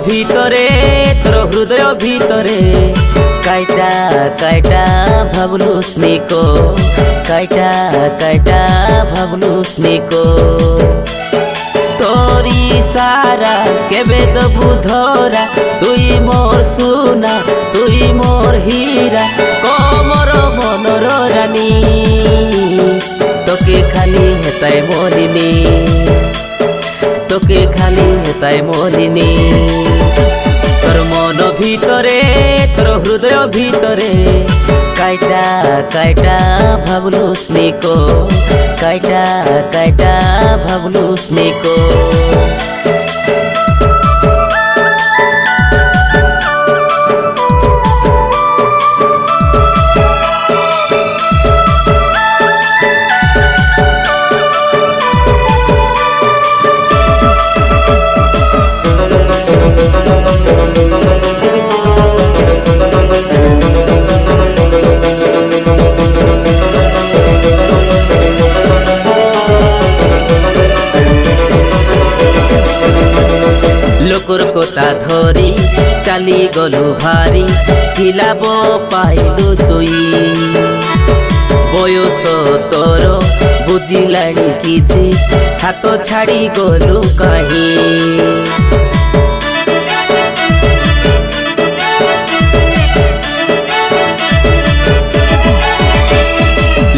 ভিতরে তোর হৃদয় ভিতরে কাইটা কাইটা ভাবলুস নিকো কাইটা কাইটা ভাবলুস নিকো তোরি সারা কেবে দবু ধরা তুই মোর সুনা তুই মোর হীরা কমর মনর রানী তোকে খালি হেতাই মলিনি তোকে খালি হেতাই মলিনি তোর মন ভিতরে তোর হৃদয় ভিতরে কাইটা কাইটা ভাবলুস নিকো কাইটা কাইটা ভাবলুস নিকো লোকর কথা ধরি চালি গলু ভারি খিলাব পাইলু তুই বয়স তোর বুঝিলানি কিছু হাত ছাড়ি গলু কাহি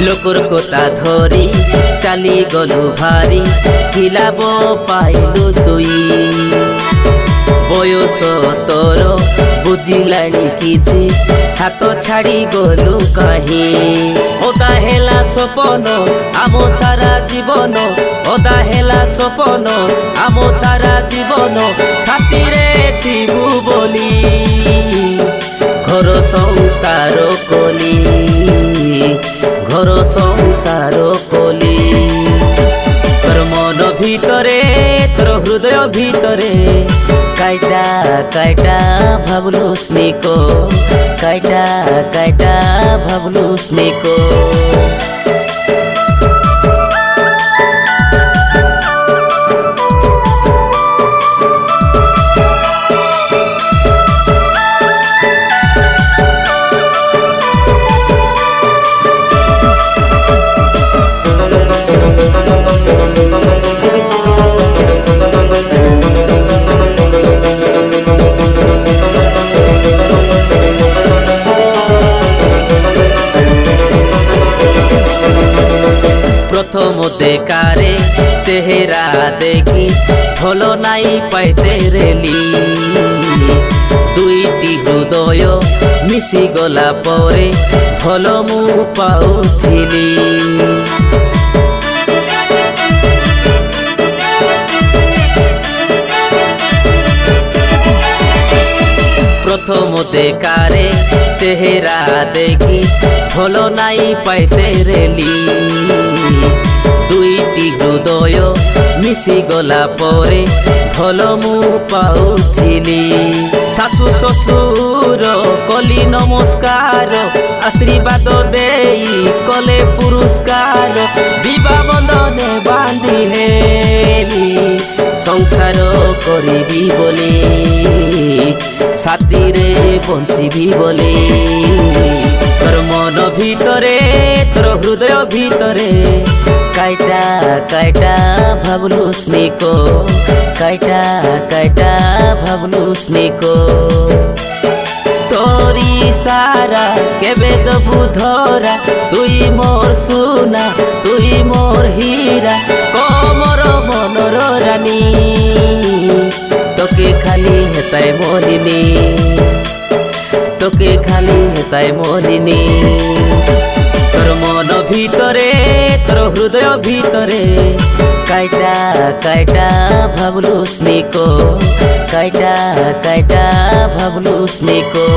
লোকর কথা ধরি চালি গলু ভারি খিলাব পাইলু তুই বয়স তোর বুঝিলানি কিছু হাত ছাড়ি গলু কাহি ওদা হেলা সপন আম সারা জীবন ওদা হেলা সপন আম সারা জীবন সাথীরে থিবু বলি ঘর সংসার কলি ঘর সংসার কলি তোর মন ভিতরে তোর হৃদয় ভিতরে কাইটা কাইটা ভাবলুস নিকো কাইটা কাইটা ভাবলুস নিকো প্রথম দেখারে চেহারা দেখি হলো নাই পাইতে রেলি দুইটি হৃদয় মিশি গলা পরে হলো মু পাউথিলি প্রথম দেখারে চেহারা দেখি হলো নাই পাইতে রেলি দুইটি হৃদয় মিশি গলা পরে হলো মু পাউথিলি শাশু শ্বশুর কলি নমস্কার আশীর্বাদ দেই কলে পুরস্কার বিবাহ বন্ধনে বাঁধি হেলি সংসার করিবি বলি সাথীরে বঞ্চিবি বলি তোর মন ভিতরে তোর হৃদয় ভিতরে কাইটা কাইটা ভাবলুস নিকো কাইটা কাইটা ভাবলুস নিকো তোরি সারা কেবে দবু ধরা তুই মোর সুনা তুই মোর হীরা কমর মনর রানী তোকে খালি হেতাই মলিনি তোকে খালি হেতাই মলিনি তোর মন ভিতরে তোর হৃদয় ভিতরে কাইটা কাইটা ভাবলুস নিকো কাইটা কাইটা ভাবলুস নিকো।